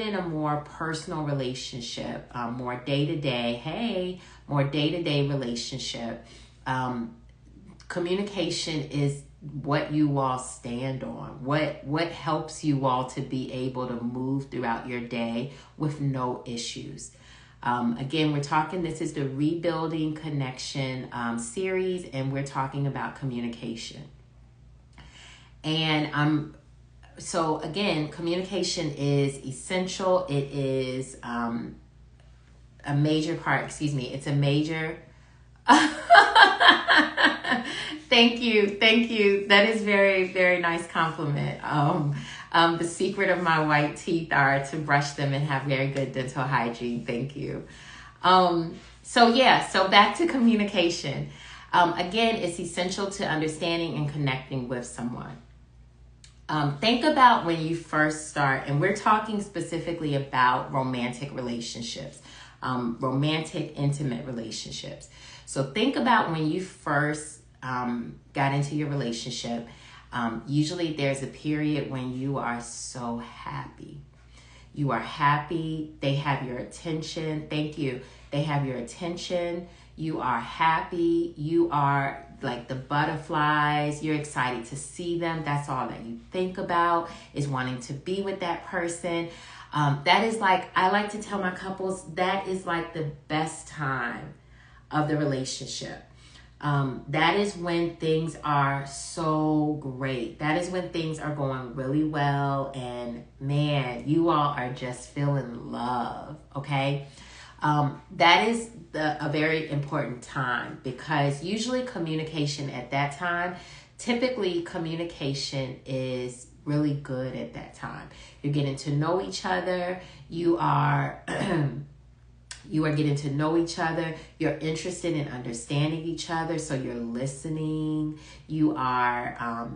in a more personal relationship, more day-to-day, more day-to-day relationship, communication is what you all stand on, what helps you all to be able to move throughout your day with no issues. Again, we're talking, this is the Rebuilding Connection series, and we're talking about communication. And so again, communication is essential. It is a major part, it's a major Thank you. That is very, very nice compliment. The secret of my white teeth are to brush them and have very good dental hygiene. Thank you. So back to communication. Again, it's essential to understanding and connecting with someone. Think about when you first start, and we're talking specifically about romantic relationships, romantic, intimate relationships. So think about when you first got into your relationship. Usually there's a period when you are so happy. You are happy. They have your attention. Thank you. They have your attention. You are happy. You are like the butterflies. You're excited to see them. That's all that you think about, is wanting to be with that person. That is like, I like to tell my couples, that is like the best time of the relationship. That is when things are so great. That is when things are going really well, and man, you all are just feeling love, okay? That is a very important time, because usually communication at that time, typically communication is really good at that time. You're getting to know each other. You are getting to know each other. You're interested in understanding each other. So you're listening. You are,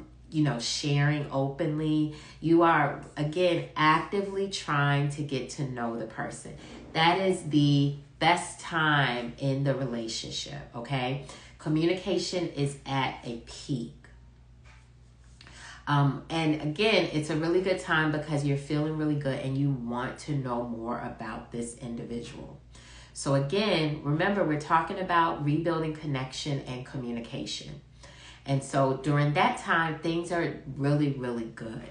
sharing openly. You are, again, actively trying to get to know the person. That is the best time in the relationship, okay? Communication is at a peak. And again, it's a really good time because you're feeling really good and you want to know more about this individual. So again, remember, we're talking about rebuilding connection and communication. And so during that time, things are really, really good.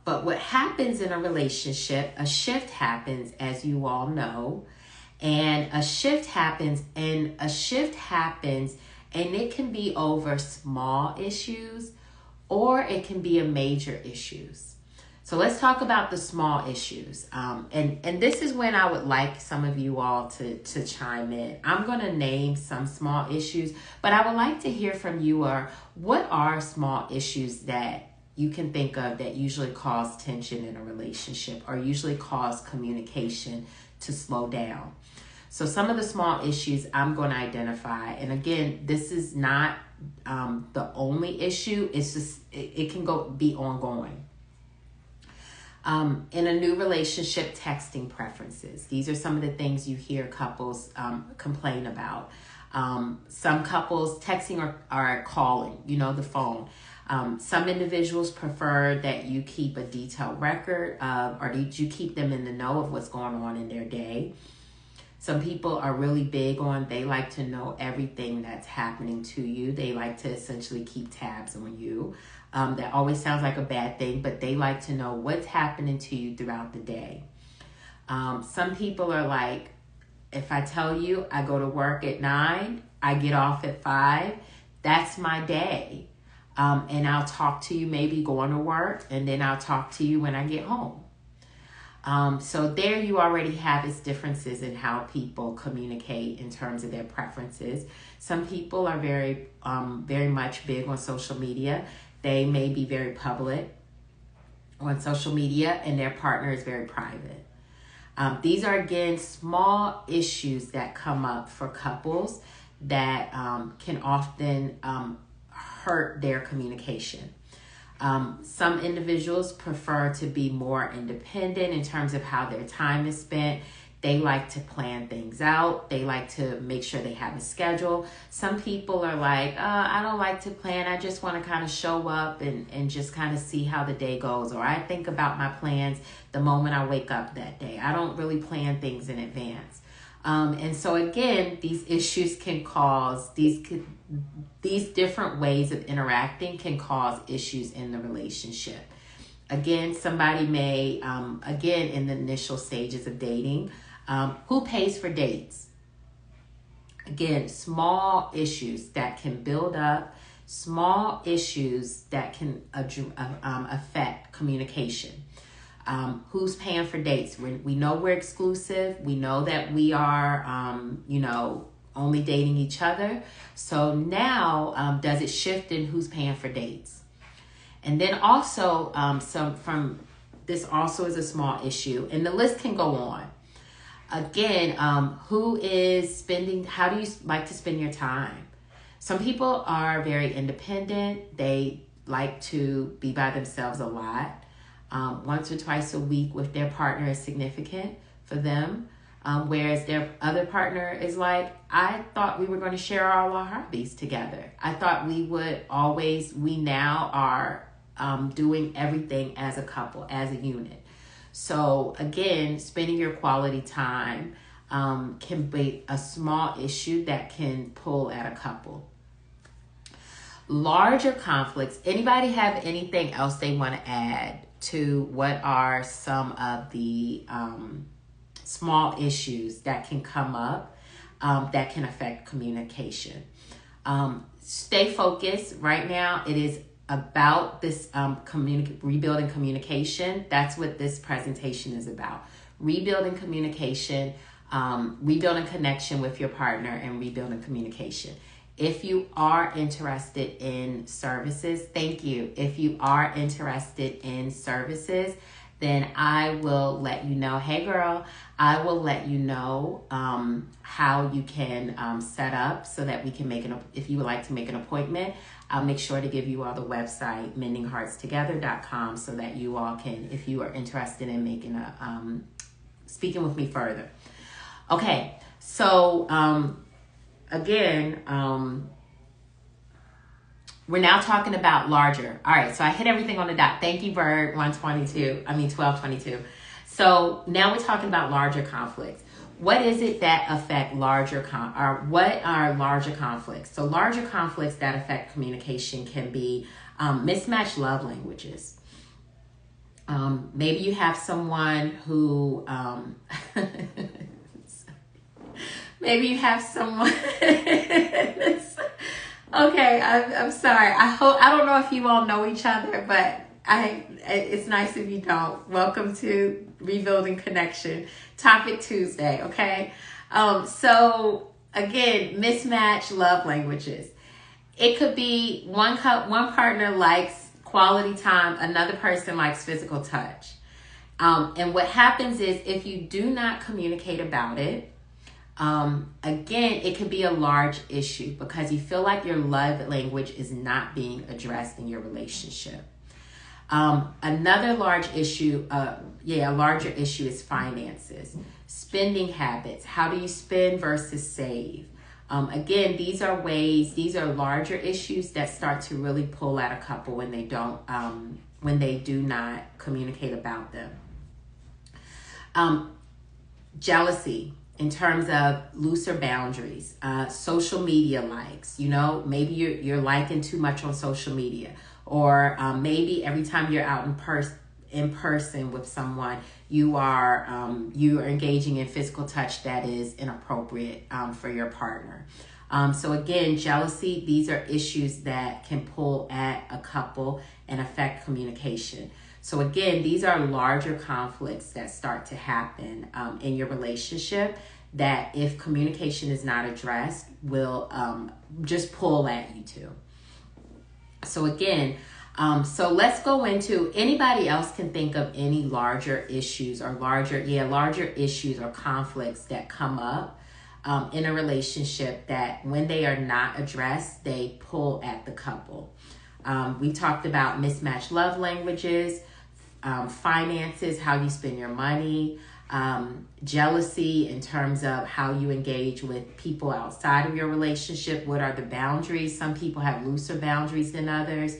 But what happens in a relationship, a shift happens, as you all know, and a shift happens, and it can be over small issues, or it can be a major issues. So let's talk about the small issues. And this is when I would like some of you all to chime in. I'm going to name some small issues, but I would like to hear from you, or what are small issues that you can think of that usually cause tension in a relationship, or usually cause communication to slow down. So some of the small issues I'm going to identify, and again, this is not the only issue. It's just, it can be ongoing. In a new relationship, texting preferences. These are some of the things you hear couples complain about. Some couples texting or calling, the phone. Some individuals prefer that you keep a detailed record or that you keep them in the know of what's going on in their day. Some people are really big on, they like to know everything that's happening to you. They like to essentially keep tabs on you. That always sounds like a bad thing, but they like to know what's happening to you throughout the day. Some people are like, if I tell you I go to work at 9, I get off at 5, that's my day. And I'll talk to you maybe going to work, and then I'll talk to you when I get home. So there you already have its differences in how people communicate in terms of their preferences. Some people are very much big on social media. They may be very public on social media, and their partner is very private. These are, again, small issues that come up for couples that can often hurt their communication. Some individuals prefer to be more independent in terms of how their time is spent. They like to plan things out. They like to make sure they have a schedule. Some people are like, I don't like to plan. I just want to kind of show up and just kind of see how the day goes. Or I think about my plans the moment I wake up that day. I don't really plan things in advance. And so again, these issues can cause, these different ways of interacting can cause issues in the relationship. Again, somebody may, again, in the initial stages of dating, who pays for dates? Again, small issues that can build up, small issues that can affect communication. Who's paying for dates? We know we're exclusive. We know that we are, only dating each other. So now, does it shift in who's paying for dates? And then also, this also is a small issue, and the list can go on. Again, who is spending, how do you like to spend your time? Some people are very independent. They like to be by themselves a lot. Once or twice a week with their partner is significant for them. Whereas their other partner is like, I thought we were going to share all our hobbies together. I thought we now are doing everything as a couple, as a unit. So again, spending your quality time can be a small issue that can pull at a couple. Larger conflicts. Anybody have anything else they want to add to what are some of the small issues that can come up that can affect communication? Stay focused. Right now, it is about this rebuilding communication. That's what this presentation is about. Rebuilding communication, rebuilding connection with your partner, and rebuilding communication. If you are interested in services, thank you. If you are interested in services, then I will let you know. Hey girl, I will let you know how you can set up so that we can if you would like to make an appointment. I'll make sure to give you all the website, mendingheartstogether.com, so that you all can, if you are interested in making speaking with me further. Okay, so again, we're now talking about larger. All right, so I hit everything on the dot. Thank you, Bird 1222. So now we're talking about larger conflicts. What is it that affect what are larger conflicts? So larger conflicts that affect communication can be mismatched love languages. Maybe you have someone who, maybe you have someone, okay, I'm sorry. I don't know if you all know each other, but it's nice if you don't. Welcome to Rebuilding Connection, Topic Tuesday, okay? So again, mismatched love languages. It could be one partner likes quality time, another person likes physical touch. And what happens is if you do not communicate about it, again, it could be a large issue because you feel like your love language is not being addressed in your relationship. Another larger issue is finances, spending habits. How do you spend versus save? Again, these are larger issues that start to really pull at a couple when they do not communicate about them. Jealousy. In terms of looser boundaries, social media likes, maybe you're liking too much on social media, or maybe every time you're out in person with someone, you are engaging in physical touch that is inappropriate for your partner. So again, jealousy, these are issues that can pull at a couple and affect communication. So again, these are larger conflicts that start to happen in your relationship that if communication is not addressed will just pull at you too. So again, so let's go into, anybody else can think of any larger issues or larger issues or conflicts that come up in a relationship that when they are not addressed, they pull at the couple. We talked about mismatched love languages, finances, how you spend your money, jealousy in terms of how you engage with people outside of your relationship. What are the boundaries? Some people have looser boundaries than others.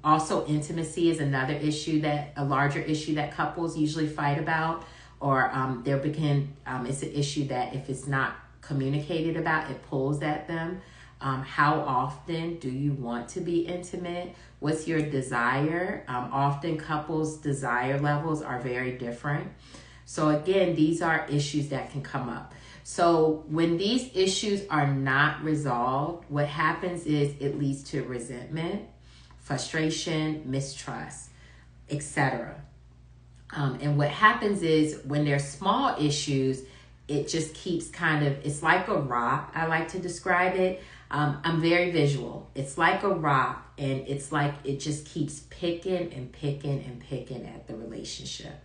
Also, intimacy is another issue, that a larger issue that couples usually fight about, or it's an issue that if it's not communicated about, it pulls at them. How often do you want to be intimate? What's your desire? Often couples' desire levels are very different. So again, these are issues that can come up. So when these issues are not resolved, what happens is it leads to resentment, frustration, mistrust, etc. And what happens is when there's small issues, it just keeps it's like a rock. I like to describe it. I'm very visual. It's like a rock, and it's like it just keeps picking and picking and picking at the relationship.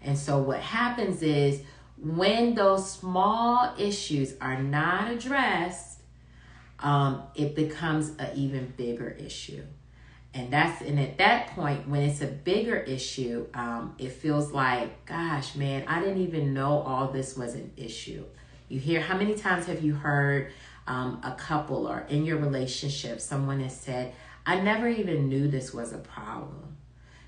And so what happens is when those small issues are not addressed, it becomes an even bigger issue. And at that point, when it's a bigger issue, it feels like, gosh, man, I didn't even know all this was an issue. You hear, how many times have you heard a couple or in your relationship, someone has said, I never even knew this was a problem.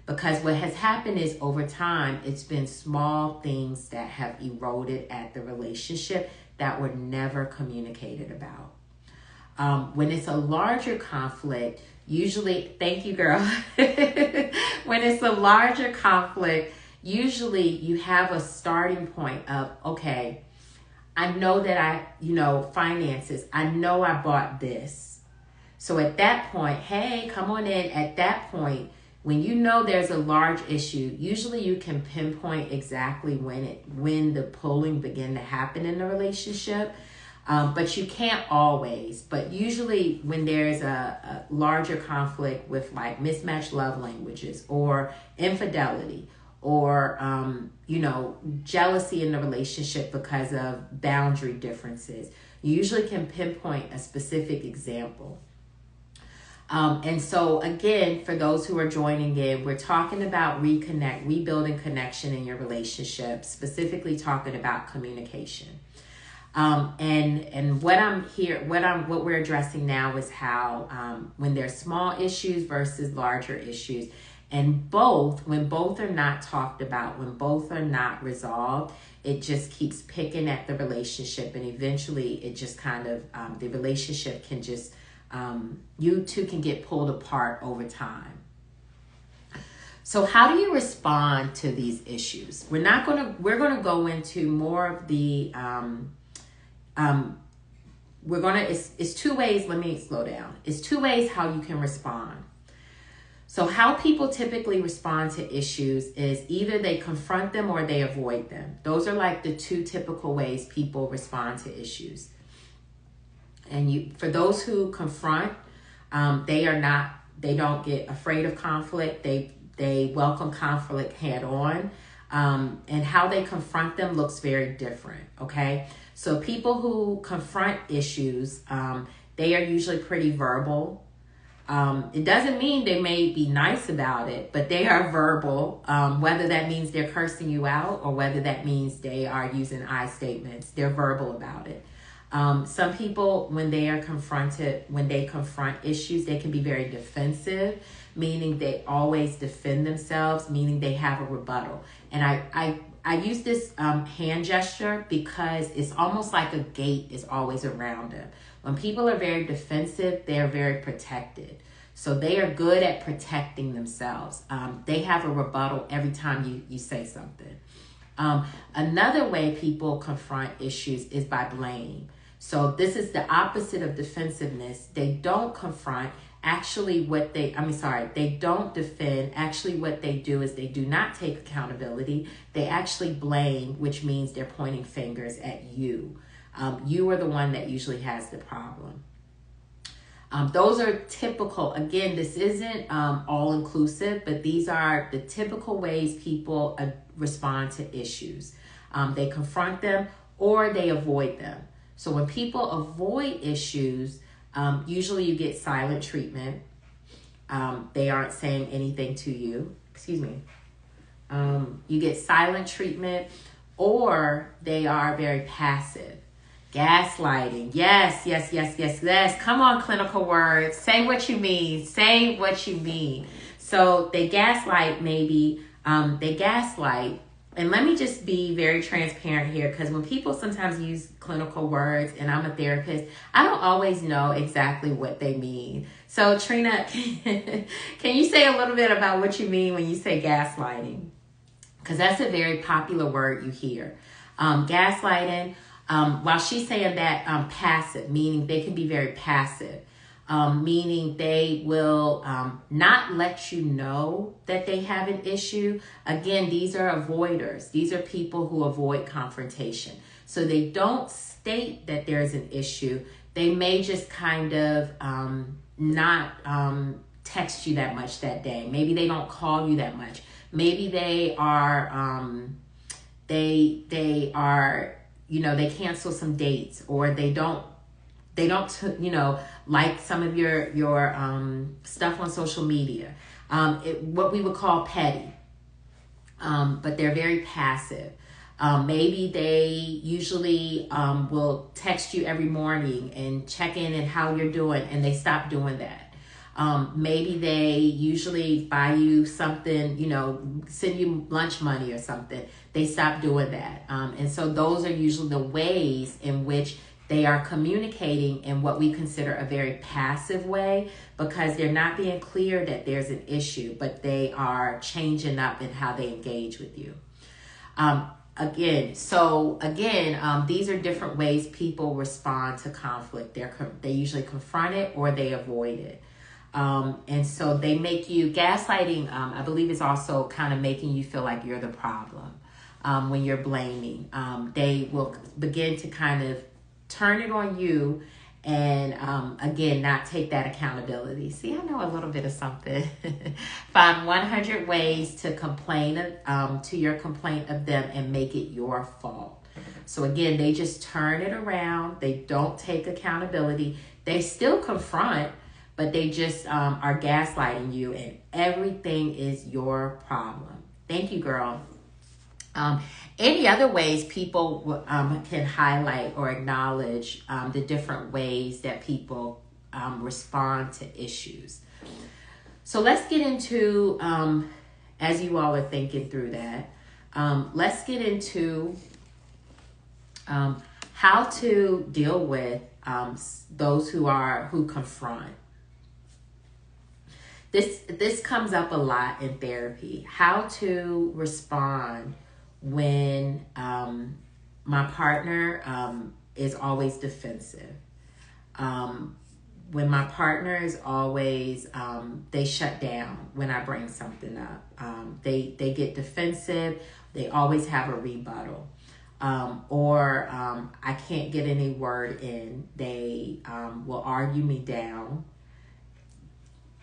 Because what has happened is over time, it's been small things that have eroded at the relationship that were never communicated about. When it's a larger conflict, usually, thank you, girl. When it's a larger conflict, usually you have a starting point of, okay, I know that finances, I know I bought this. So at that point, hey, come on in. At that point, when you know there's a large issue, usually you can pinpoint exactly when the pulling began to happen in the relationship. But you can't always. But usually when there's a larger conflict with like mismatched love languages or infidelity or, jealousy in the relationship because of boundary differerences, you usually can pinpoint a specific example. And so again, for those who are joining in, we're talking about rebuilding connection in your relationship, specifically talking about communication. And what we're addressing now is how, when there's small issues versus larger issues, and when both are not talked about, when both are not resolved, it just keeps picking at the relationship, and eventually it just the relationship can just, you two can get pulled apart over time. So how do you respond to these issues? We're going to go into more of the, it's two ways. Let me slow down. It's two ways how you can respond. So how people typically respond to issues is either they confront them or they avoid them. Those are like the two typical ways people respond to issues. And for those who confront, they don't get afraid of conflict. They welcome conflict head on. And how they confront them looks very different. Okay. So people who confront issues, they are usually pretty verbal. It doesn't mean they may be nice about it, but they are verbal, whether that means they're cursing you out or whether that means they are using I statements. They're verbal about it. Some people, when they confront issues, they can be very defensive, meaning they always defend themselves, meaning they have a rebuttal. And I use this hand gesture because it's almost like a gate is always around them. When people are very defensive, they are very protected. So they are good at protecting themselves. They have a rebuttal every time you say something. Another way people confront issues is by blame. So this is the opposite of defensiveness. They don't confront. They don't defend. Actually, what they do is they do not take accountability. They actually blame, which means they're pointing fingers at you. You are the one that usually has the problem. Those are typical. Again, this isn't all inclusive, but these are the typical ways people respond to issues. They confront them or they avoid them. So when people avoid issues, usually you get silent treatment. They aren't saying anything to you. Excuse me. you get silent treatment, or they are very passive. Gaslighting. Yes, yes, yes, yes, yes. Come on, clinical words. Say what you mean. Say what you mean. So they gaslight, maybe. They gaslight. And let me just be very transparent here, because when people sometimes use clinical words, and I'm a therapist, I don't always know exactly what they mean. So Trina, can you say a little bit about what you mean when you say gaslighting? Because that's a very popular word you hear. Gaslighting, while she's saying that passive, meaning they can be very passive, meaning they will not let you know that they have an issue. Again, these are avoiders. These are people who avoid confrontation. So they don't state that there's an issue. They may just kind of not text you that much that day. Maybe they don't call you that much. Maybe they are, they are, they cancel some dates, or they don't, like some of your stuff on social media. What we would call petty, but they're very passive. Maybe they usually will text you every morning and check in and how you're doing, and they stop doing that. Maybe they usually buy you something, send you lunch money or something. They stop doing that. And so those are usually the ways in which they are communicating in what we consider a very passive way, because they're not being clear that there's an issue, but they are changing up in how they engage with you. These are different ways people respond to conflict. They usually confront it, or they avoid it. And so they make you, gaslighting, I believe, is also kind of making you feel like you're the problem. When you're blaming, they will begin to kind of turn it on you, and again, not take that accountability. See, I know a little bit of something. Find 100 ways to complain to your complaint of them and make it your fault. So again, they just turn it around. They don't take accountability. They still confront, but they just are gaslighting you, and everything is your problem. Thank you, girl. Any other ways people can highlight or acknowledge the different ways that people respond to issues? So let's get into, as you all are thinking through that, let's get into how to deal with those who confront. This comes up a lot in therapy. How to respond when my partner is always defensive. When my partner is always, they shut down when I bring something up. They get defensive. They always have a rebuttal. Or I can't get any word in. They will argue me down.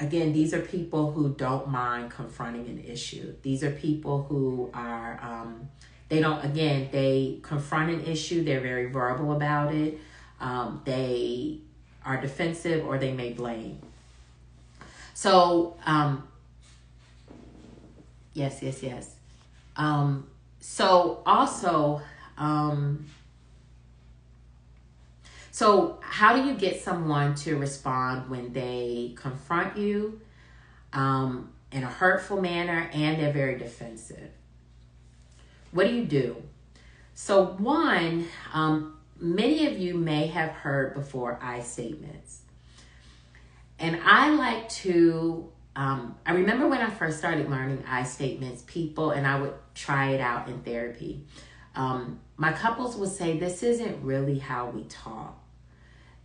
Again, these are people who don't mind confronting an issue. These are people who are, they confront an issue. They're very verbal about it. They are defensive, or they may blame. So, yes. So also, so how do you get someone to respond when they confront you in a hurtful manner and they're very defensive? What do you do? So one, many of you may have heard before I statements. And I like to, I remember when I first started learning I statements, and I would try it out in therapy. My couples would say, this isn't really how we talk.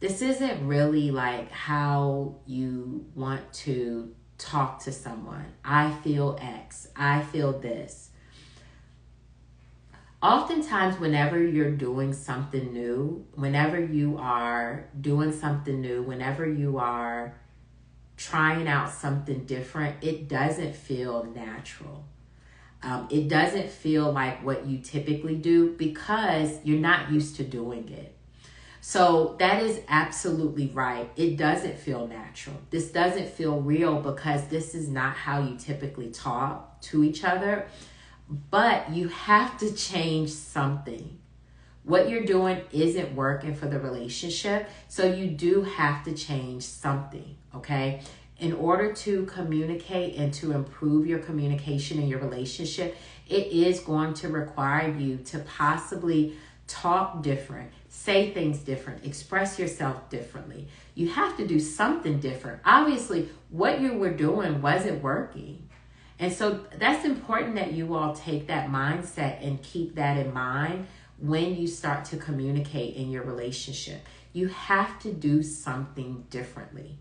This isn't really like how you want to talk to someone. I feel X. I feel this. Oftentimes, whenever you're doing something new, whenever you are trying out something different, it doesn't feel natural. It doesn't feel like what you typically do, because you're not used to doing it. So that is absolutely right. It doesn't feel natural. This doesn't feel real, because this is not how you typically talk to each other. but you have to change something. What you're doing isn't working for the relationship, so you do have to change something, okay? In order to communicate and to improve your communication in your relationship, it is going to require you to possibly talk different, say things different, express yourself differently. You have to do something different. Obviously, what you were doing wasn't working. And so that's important that you all take that mindset and keep that in mind when you start to communicate in your relationship. You have to do something differently.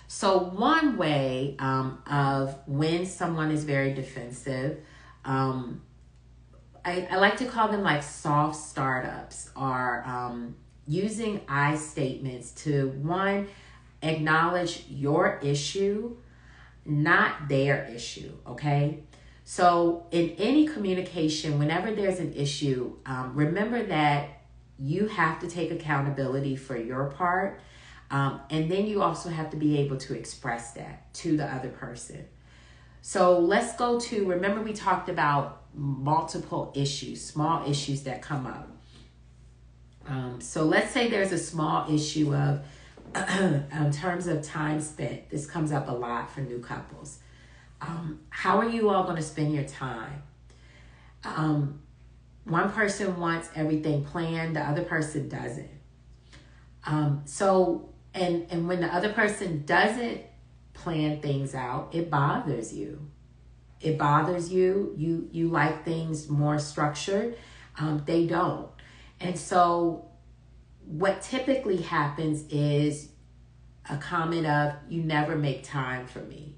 So one way of when someone is very defensive, I like to call them like soft startups, or using I statements to, one, acknowledge your issue, not their issue, okay? So in any communication, whenever there's an issue, remember that you have to take accountability for your part. And then you also have to be able to express that to the other person. So let's go to, remember we talked about multiple issues, small issues that come up. So let's say there's a small issue of, in terms of time spent. This comes up a lot for new couples. How are you all going to spend your time? One person wants everything planned, the other person doesn't. And when the other person doesn't plan things out, it bothers you. It bothers you. You like things more structured. They don't. And so what typically happens is a comment of, you never make time for me.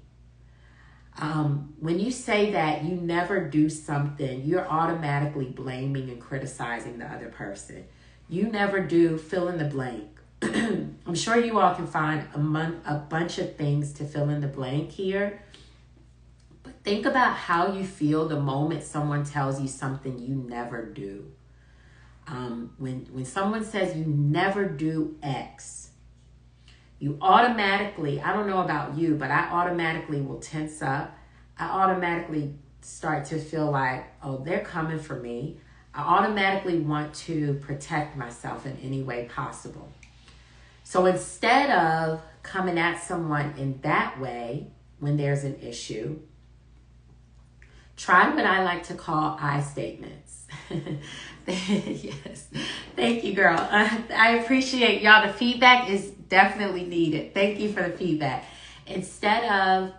When you say that, you never do something, you're automatically blaming and criticizing the other person. You never do, fill in the blank. I'm sure you all can find a bunch of things to fill in the blank here. But think about how you feel the moment someone tells you something you never do. When someone says you never do X, you automatically, I don't know about you, but I automatically will tense up. I automatically start to feel like, oh, they're coming for me. I automatically want to protect myself in any way possible. So instead of coming at someone in that way when there's an issue, try what I like to call I statements. Yes. Thank you, girl. I appreciate y'all. The feedback is definitely needed. Thank you for the feedback. Instead of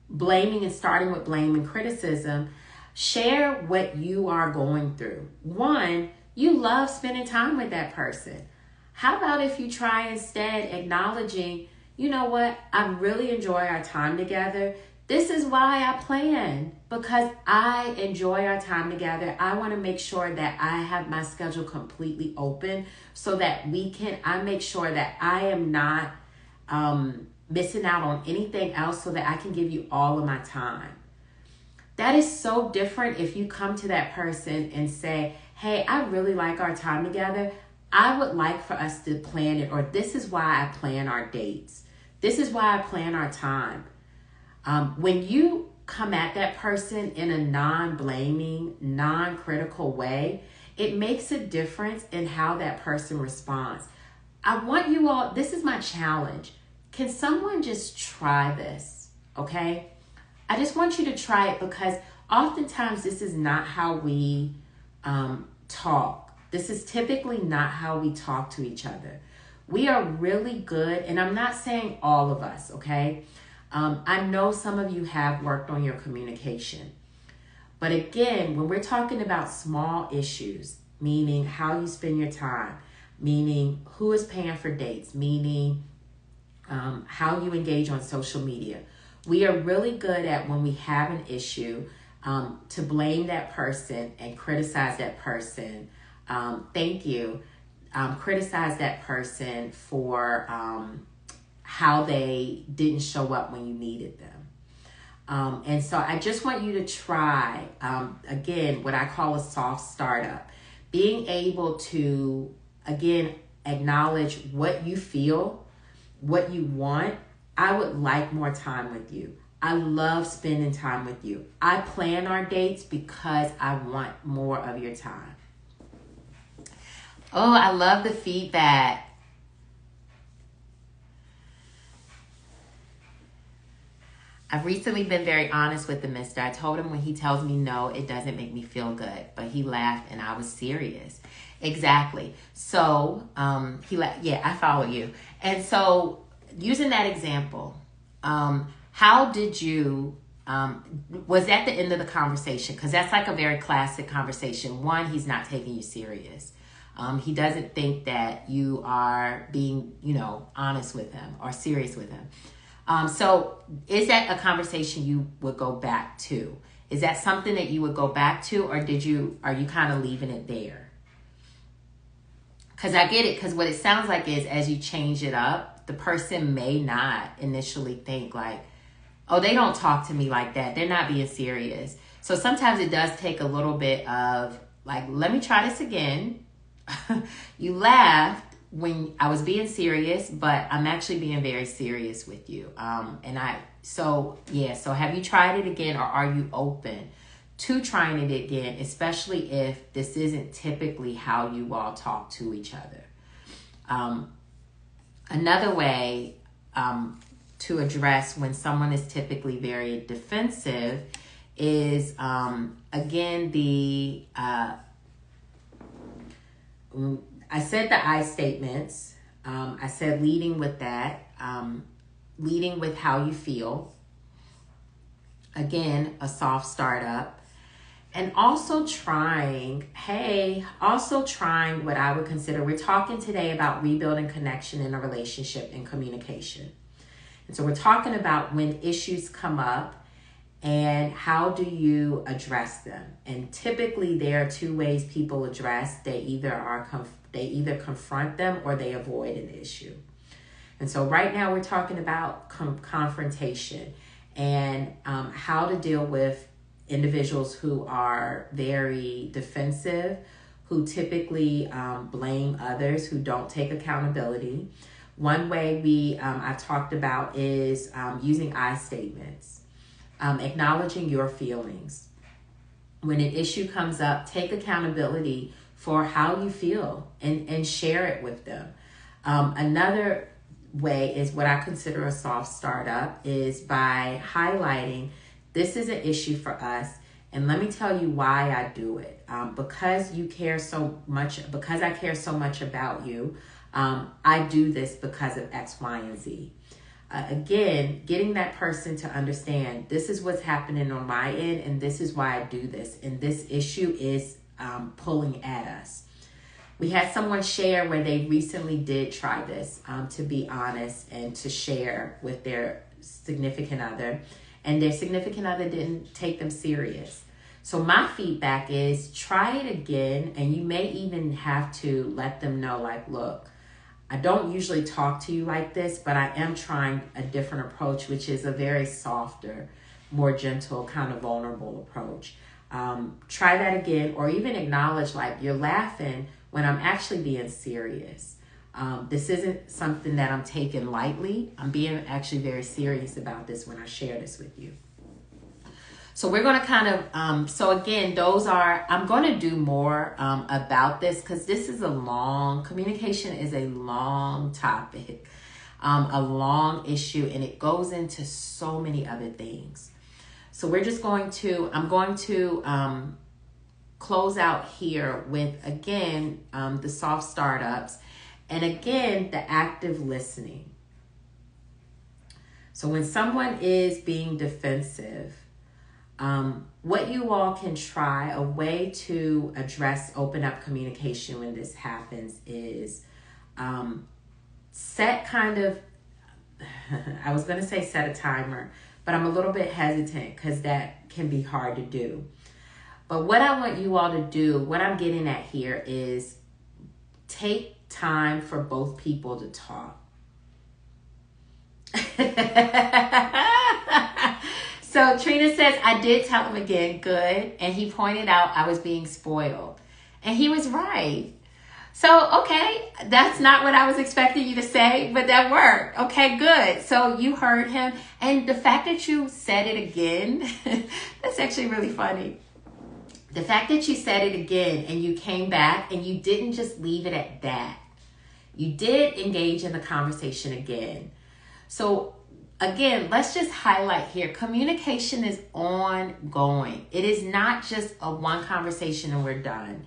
blaming and starting with blame and criticism, share what you are going through. One, you love spending time with that person. How about if you try instead acknowledging, you know what, I really enjoy our time together. This is why I plan, because I enjoy our time together. I want to make sure that I have my schedule completely open so that I make sure that I am not missing out on anything else so that I can give you all of my time. That is so different if you come to that person and say, hey, I really like our time together. I would like for us to plan it, or this is why I plan our dates. This is why I plan our time. When you come at that person in a non-blaming, non-critical way, it makes a difference in how that person responds. I want you all, this is my challenge. Can someone just try this, okay? I just want you to try it, because oftentimes this is not how we talk. This is typically not how we talk to each other. We are really good, and I'm not saying all of us, okay? I know some of you have worked on your communication. But again, when we're talking about small issues, meaning how you spend your time, meaning who is paying for dates, meaning how you engage on social media, we are really good at, when we have an issue, to blame that person and criticize that person. Criticize that person for how they didn't show up when you needed them. And so I just want you to try, again, what I call a soft startup. Being able to, again, acknowledge what you feel, what you want. I would like more time with you. I love spending time with you. I plan our dates because I want more of your time. Oh, I love the feedback. I've recently been very honest with the mister. I told him when he tells me no, it doesn't make me feel good. But he laughed and I was serious. Exactly. So he laughed. Yeah, I follow you. And so using that example, how did you, was that the end of the conversation? Because that's like a very classic conversation. One, he's not taking you serious. He doesn't think that you are being, honest with him or serious with him. So is that a conversation you would go back to? Is that something that you would go back to, or are you kind of leaving it there? Because I get it, because what it sounds like is as you change it up, the person may not initially think like, oh, they don't talk to me like that. They're not being serious. So sometimes it does take a little bit of like, let me try this again. You laughed when I was being serious, but I'm actually being very serious with you. So have you tried it again, or are you open to trying it again, especially if this isn't typically how you all talk to each other? Another way to address when someone is typically very defensive is, again, I said the I statements. I said leading with that, leading with how you feel. Again, a soft startup. And also trying what I would consider, we're talking today about rebuilding connection in a relationship and communication. And so we're talking about when issues come up and how do you address them. And typically there are two ways people address. They either confront them or they avoid an issue. And so right now we're talking about confrontation and how to deal with individuals who are very defensive, who typically blame others, who don't take accountability. One way I've talked about is using I statements, acknowledging your feelings. When an issue comes up, take accountability for how you feel and share it with them. Another way is what I consider a soft startup is by highlighting, this is an issue for us, and let me tell you why I do it. Because I care so much about you, I do this because of X, Y, and Z. Again, getting that person to understand this is what's happening on my end, and this is why I do this, and this issue is pulling at us. We had someone share where they recently did try this, to be honest and to share with their significant other, and their significant other didn't take them serious. So my feedback is try it again, and you may even have to let them know, like, look, I don't usually talk to you like this, but I am trying a different approach, which is a very softer, more gentle, kind of vulnerable approach. Try that again, or even acknowledge like you're laughing when I'm actually being serious. This isn't something that I'm taking lightly. I'm being actually very serious about this when I share this with you. So we're going to kind of, so again, I'm going to do more about this because this is communication is a long topic, a long issue, and it goes into so many other things. So I'm going to close out here with, again, the soft startups, and again, the active listening. So when someone is being defensive, what you all can try, a way to open up communication when this happens is set I was going to say set a timer, but I'm a little bit hesitant because that can be hard to do. But what I want you all to do, what I'm getting at here is take time for both people to talk. So Trina says, I did tell him again, good. And he pointed out I was being spoiled. And he was right. So, okay, that's not what I was expecting you to say, but that worked. Okay, good. So you heard him. And the fact that you said it again, that's actually really funny. The fact that you said it again and you came back and you didn't just leave it at that. You did engage in the conversation again. So again, let's just highlight here. Communication is ongoing. It is not just a one conversation and we're done.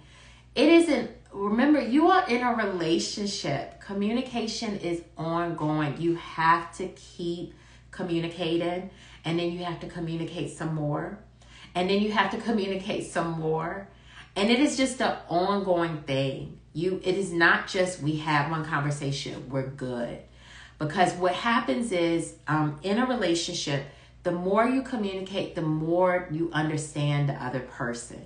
It isn't. Remember, you are in a relationship. Communication is ongoing. You have to keep communicating, and then you have to communicate some more, and then you have to communicate some more. And it is just an ongoing thing. It is not just we have one conversation, we're good. Because what happens is in a relationship, the more you communicate, the more you understand the other person.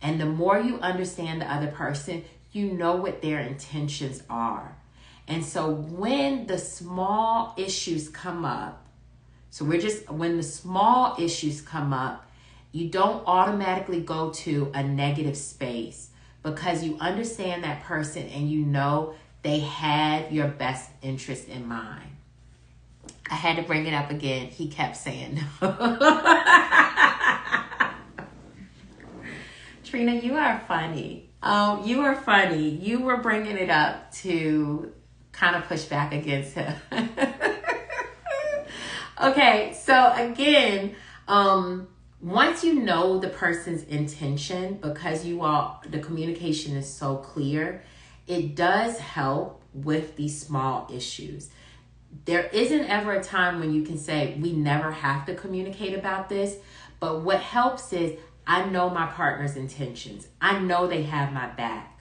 And the more you understand the other person, you know what their intentions are. And so when the small issues come up, when the small issues come up, you don't automatically go to a negative space because you understand that person and you know they had your best interest in mind. I had to bring it up again. He kept saying Trina, you are funny. You are funny. You were bringing it up to kind of push back against him. Okay, so again, once you know the person's intention, because the communication is so clear, it does help with these small issues. There isn't ever a time when you can say, we never have to communicate about this. But what helps is I know my partner's intentions. I know they have my back.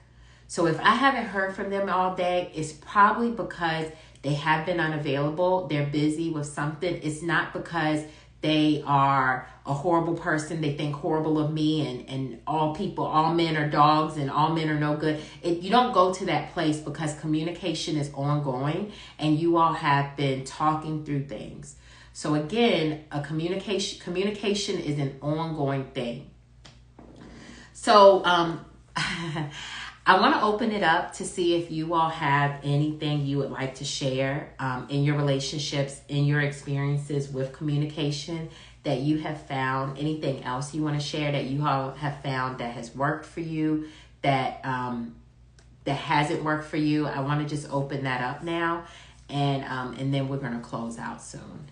So if I haven't heard from them all day, it's probably because they have been unavailable. They're busy with something. It's not because they are a horrible person. They think horrible of me and all men are dogs and all men are no good. You don't go to that place because communication is ongoing and you all have been talking through things. So again, communication is an ongoing thing. So I want to open it up to see if you all have anything you would like to share in your relationships, in your experiences with communication that you have found. Anything else you want to share that you all have found that has worked for you, that hasn't worked for you. I want to just open that up now, and then we're going to close out soon.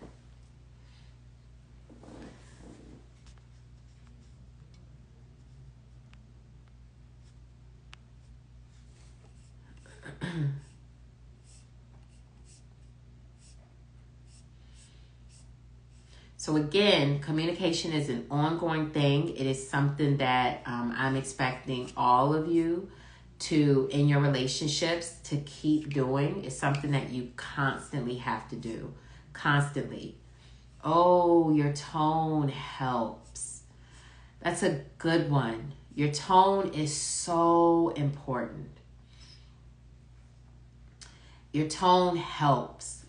So again, communication is an ongoing thing. It is something that I'm expecting all of you to, in your relationships, to keep doing. It's something that you constantly have to do. Constantly. Oh, your tone helps. That's a good one. Your tone is so important. Your tone helps.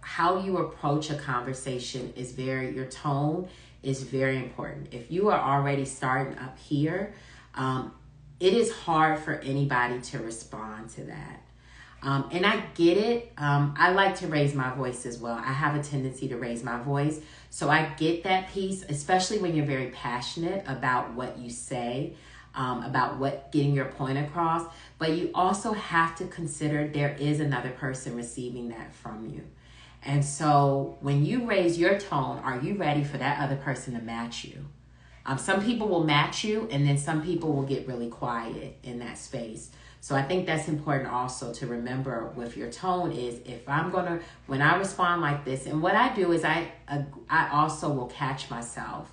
How you approach a conversation is your tone is very important. If you are already starting up here, it is hard for anybody to respond to that. And I get it. I like to raise my voice as well. I have a tendency to raise my voice. So I get that piece, especially when you're very passionate about what you say, about getting your point across. But you also have to consider there is another person receiving that from you. And so when you raise your tone, are you ready for that other person to match you? Some people will match you, and then some people will get really quiet in that space. So I think that's important also to remember with your tone is when I respond like this, and what I do is I also will catch myself.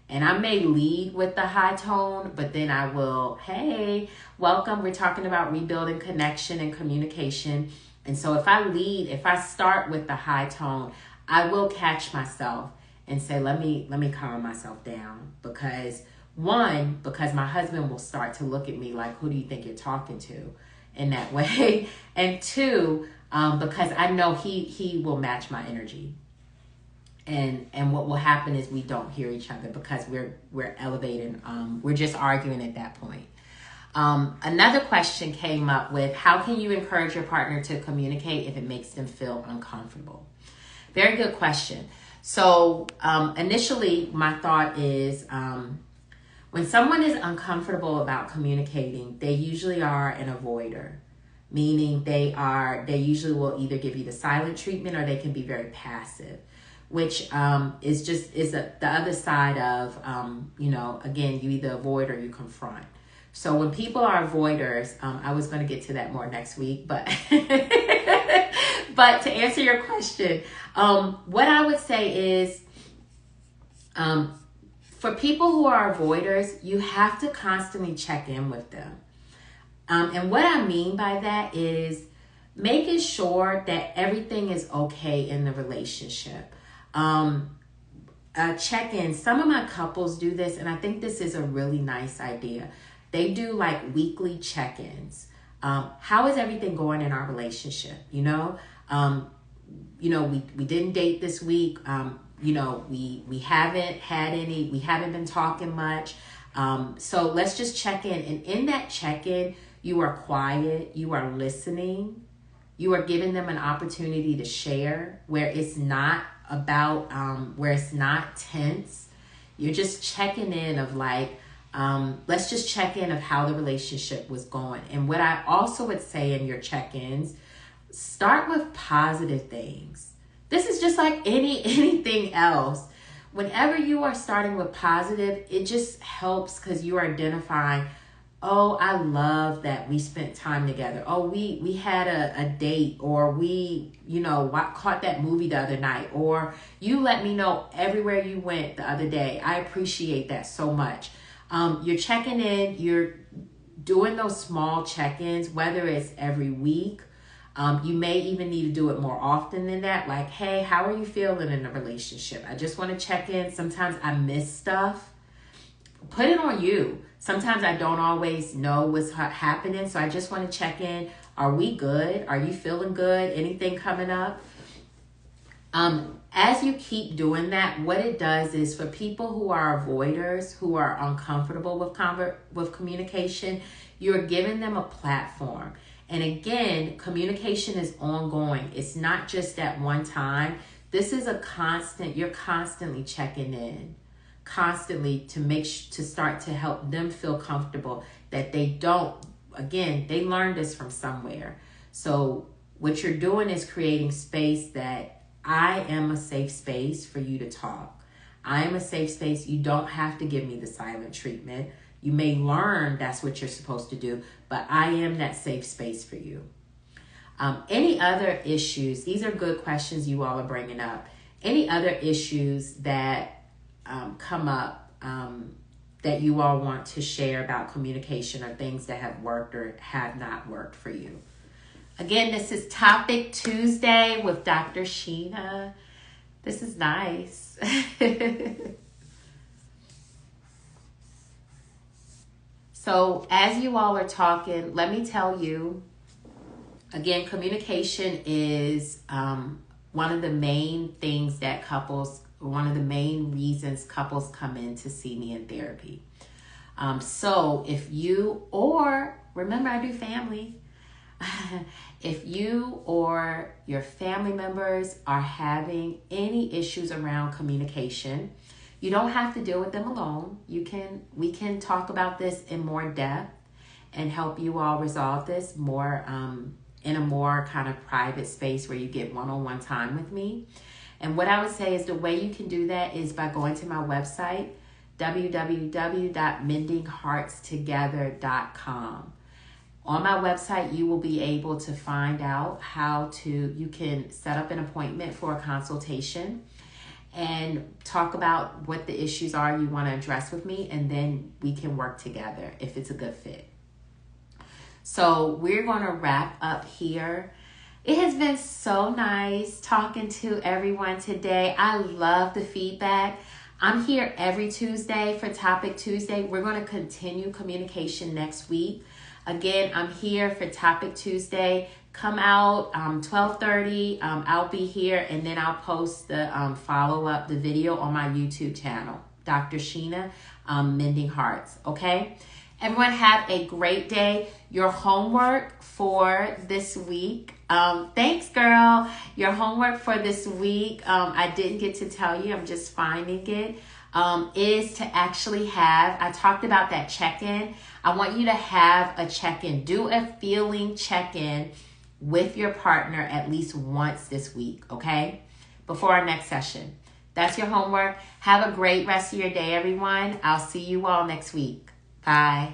And I may lead with the high tone, but then I will, hey, welcome. We're talking about rebuilding connection and communication. And so if I start with the high tone, I will catch myself and say, let me calm myself down. Because my husband will start to look at me like, who do you think you're talking to in that way? And two, because I know he will match my energy. And what will happen is we don't hear each other because we're elevating. We're just arguing at that point. Another question came up with, how can you encourage your partner to communicate if it makes them feel uncomfortable? Very good question. So initially, my thought is when someone is uncomfortable about communicating, they usually are an avoider, meaning they usually will either give you the silent treatment or they can be very passive, which is the other side of, again, you either avoid or you confront. So when people are avoiders, I was going to get to that more next week, but but to answer your question, what I would say is, for people who are avoiders, you have to constantly check in with them. And what I mean by that is making sure that everything is okay in the relationship. Check-in. Some of my couples do this, and I think this is a really nice idea. They do like weekly check-ins. How is everything going in our relationship? We didn't date this week. We haven't been talking much. So let's just check in. And in that check-in, you are quiet, you are listening, you are giving them an opportunity to share where it's not about, where it's not tense. You're just checking in of like, let's just check in of how the relationship was going. And what I also would say in your check-ins, start with positive things. This is just like anything else. Whenever you are starting with positive, it just helps because you are identifying, oh, I love that we spent time together. Oh, we had a date, or we, caught that movie the other night, or you let me know everywhere you went the other day. I appreciate that so much. You're checking in, you're doing those small check-ins, whether it's every week. You may even need to do it more often than that. Like, hey, how are you feeling in the relationship? I just want to check in. Sometimes I miss stuff. Put it on you. Sometimes I don't always know what's happening. So I just want to check in. Are we good? Are you feeling good? Anything coming up? As you keep doing that, what it does is for people who are avoiders, who are uncomfortable with communication, you're giving them a platform. And again, communication is ongoing. It's not just at one time. This is a constant, you're constantly checking in, constantly to start to help them feel comfortable that they don't, again, they learned this from somewhere. So what you're doing is creating space that I am a safe space for you to talk. I am a safe space. You don't have to give me the silent treatment. You may learn that's what you're supposed to do, but I am that safe space for you. Any other issues? These are good questions you all are bringing up. Any other issues that come up that you all want to share about communication, or things that have worked or have not worked for you? Again, this is Topic Tuesday with Dr. Sheena. This is nice. So as you all are talking, let me tell you, again, communication is one of the main things that one of the main reasons couples come in to see me in therapy. So if you, or remember I do family, if you or your family members are having any issues around communication, you don't have to deal with them alone. We can talk about this in more depth and help you all resolve this more in a more kind of private space where you get one-on-one time with me. And what I would say is the way you can do that is by going to my website, www.mendingheartstogether.com. On my website, you will be able to find out you can set up an appointment for a consultation and talk about what the issues are you want to address with me, and then we can work together if it's a good fit. So we're going to wrap up here. It has been so nice talking to everyone today. I love the feedback. I'm here every Tuesday for Topic Tuesday. We're going to continue communication next week. Again, I'm here for Topic Tuesday. Come out 12:30. I'll be here, and then I'll post the follow-up, the video on my YouTube channel, Dr. Sheena, Mending Hearts, okay? Everyone have a great day. Your homework for this week, thanks girl. Your homework for this week, I didn't get to tell you, I'm just finding it, is to actually have, I talked about that check-in. I want you to have a check-in. Do a feeling check-in with your partner at least once this week, okay? Before our next session. That's your homework. Have a great rest of your day, everyone. I'll see you all next week. Bye.